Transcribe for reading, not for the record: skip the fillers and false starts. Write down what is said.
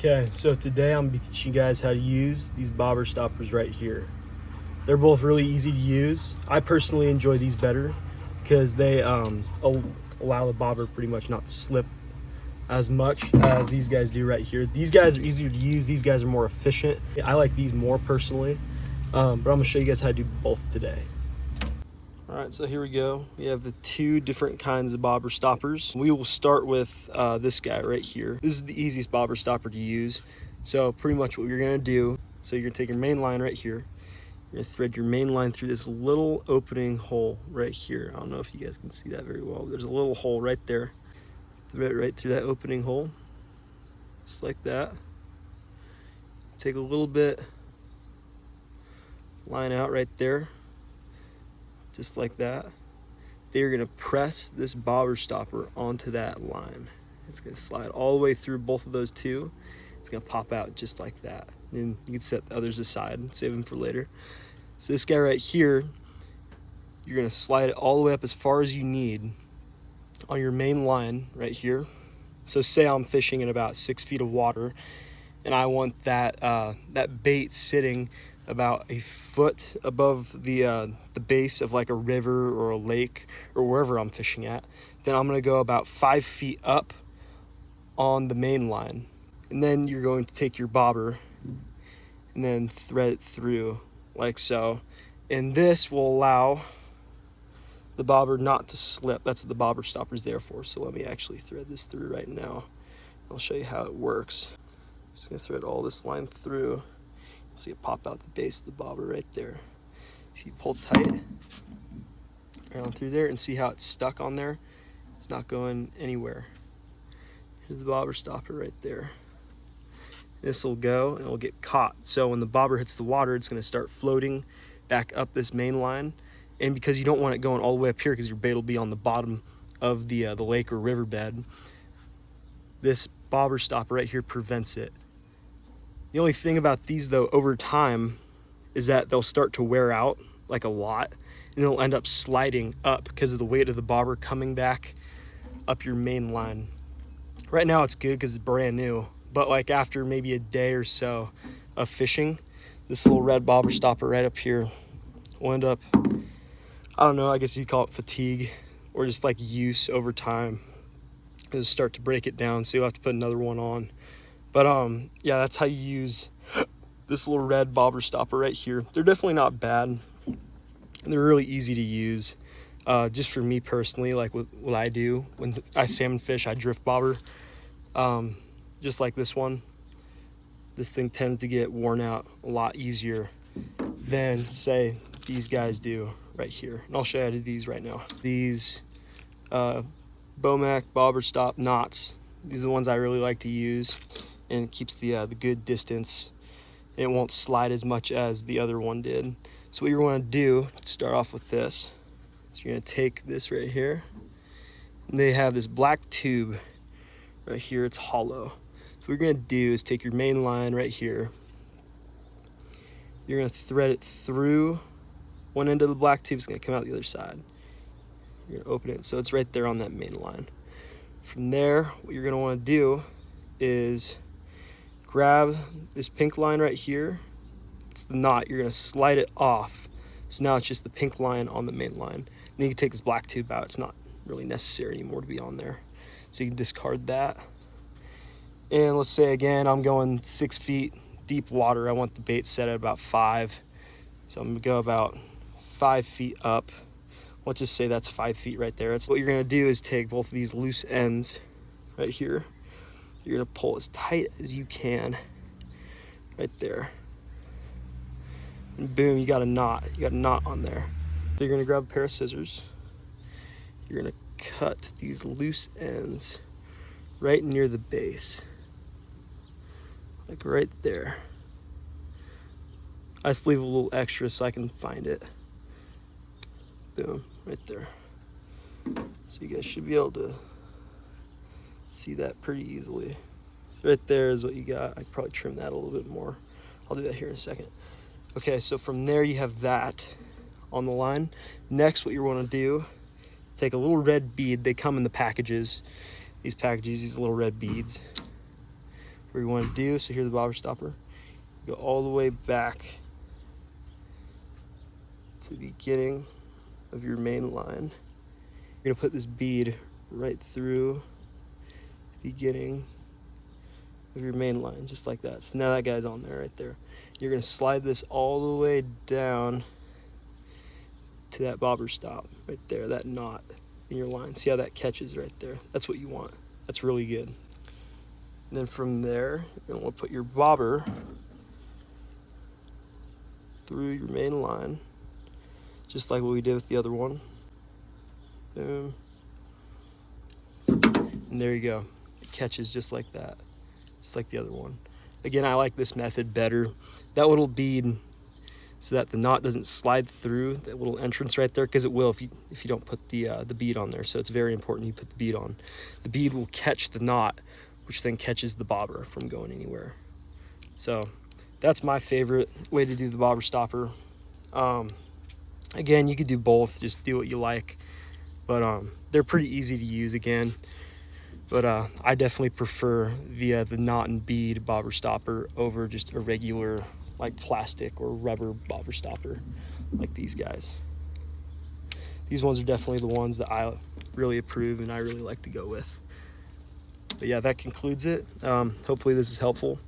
Okay, so today I'm going to be teaching you guys how to use these bobber stoppers right here. They're both really easy to use. I personally enjoy these better because they allow the bobber pretty much not to slip as much as these guys do right here. These guys are easier to use. These guys are more efficient. I like these more personally, but I'm going to show you guys how to do both today. All right, so here we go. We have the two different kinds of bobber stoppers. We will start with this guy right here. This is the easiest bobber stopper to use. So pretty much what you're gonna do, so you're gonna take your main line right here. You're gonna thread your main line through this little opening hole right here. I don't know if you guys can see that very well. There's a little hole right there. Thread it right through that opening hole, just like that. Take a little bit, line out right there. Just like that. They're gonna press this bobber stopper onto that line. It's gonna slide all the way through both of those two. It's gonna pop out just like that. And you can set the others aside and save them for later. So this guy right here, you're gonna slide it all the way up as far as you need on your main line right here. So say I'm fishing in about 6 feet of water and I want that, that bait sitting about a foot above the base of like a river or a lake or wherever I'm fishing at, then I'm gonna go about 5 feet up on the main line. And then you're going to take your bobber and then thread it through like so. And this will allow the bobber not to slip. That's what the bobber stopper is there for. So let me actually thread this through right now. I'll show you how it works. Just gonna thread all this line through. See it pop out the base of the bobber right there. So you pull tight around through there and see how it's stuck on there. It's not going anywhere. Here's the bobber stopper right there. This will go and it'll get caught. So when the bobber hits the water, it's gonna start floating back up this main line. And because you don't want it going all the way up here because your bait will be on the bottom of the lake or riverbed, this bobber stopper right here prevents it. The only thing about these though over time is that they'll start to wear out like a lot and it'll end up sliding up because of the weight of the bobber coming back up your main line. Right now it's good because it's brand new, but like after maybe a day or so of fishing, this little red bobber stopper right up here will end up, I don't know, I guess you call it fatigue or just like use over time. It'll start to break it down, so you'll have to put another one on. But yeah, that's how you use this little red bobber stopper right here. They're definitely not bad. They're really easy to use. Just for me personally, like what I do when I salmon fish, I drift bobber. Just like this one. This thing tends to get worn out a lot easier than say these guys do right here. And I'll show you how to do these right now. These Bomac bobber stop knots. These are the ones I really like to use. And it keeps the good distance. It won't slide as much as the other one did. So what you're going to do, start off with this. So you're going to take this right here. And they have this black tube right here. It's hollow. So what you're going to do is take your main line right here. You're going to thread it through one end of the black tube. It's going to come out the other side. You're going to open it so it's right there on that main line. From there, what you're going to want to do is grab this pink line right here. It's the knot. You're going to slide it off. So now it's just the pink line on the main line. And then you can take this black tube out. It's not really necessary anymore to be on there. So you can discard that. And let's say again, I'm going 6 feet deep water. I want the bait set at about 5. So I'm going to go about 5 feet up. Let's just say that's 5 feet right there. That's what you're going to do is take both of these loose ends right here. You're gonna pull as tight as you can right there. And boom, you got a knot. You got a knot on there. So you're gonna grab a pair of scissors. You're gonna cut these loose ends right near the base. Like right there. I just leave a little extra so I can find it. Boom, right there. So you guys should be able to see that pretty easily. So right there is what you got. I could probably trim that a little bit more. I'll do that here in a second. Okay, so from there you have that on the line. Next, what you want to do, take a little red bead. They come in the packages. These packages, these little red beads. where you want to do. So here's the bobber stopper. Go all the way back to the beginning of your main line. You're gonna put this bead right through the beginning of your main line, just like that. So now that guy's on there right there. You're gonna slide this all the way down to that bobber stop right there, that knot in your line. See how that catches right there? That's what you want. That's really good. And then from there, you're gonna want to put your bobber through your main line, just like what we did with the other one. Boom. And there you go. It catches just like that, just like the other one. Again, I like this method better. That little bead, so that the knot doesn't slide through that little entrance right there, because it will if you don't put the bead on there. So it's very important you put the bead on. The bead will catch the knot, which then catches the bobber from going anywhere. So that's my favorite way to do the bobber stopper. Again, you could do both, just do what you like, but they're pretty easy to use again. But I definitely prefer the knot and bead bobber stopper over just a regular like plastic or rubber bobber stopper like these guys. These ones are definitely the ones that I really approve and I really like to go with. But yeah, that concludes it. Hopefully this is helpful.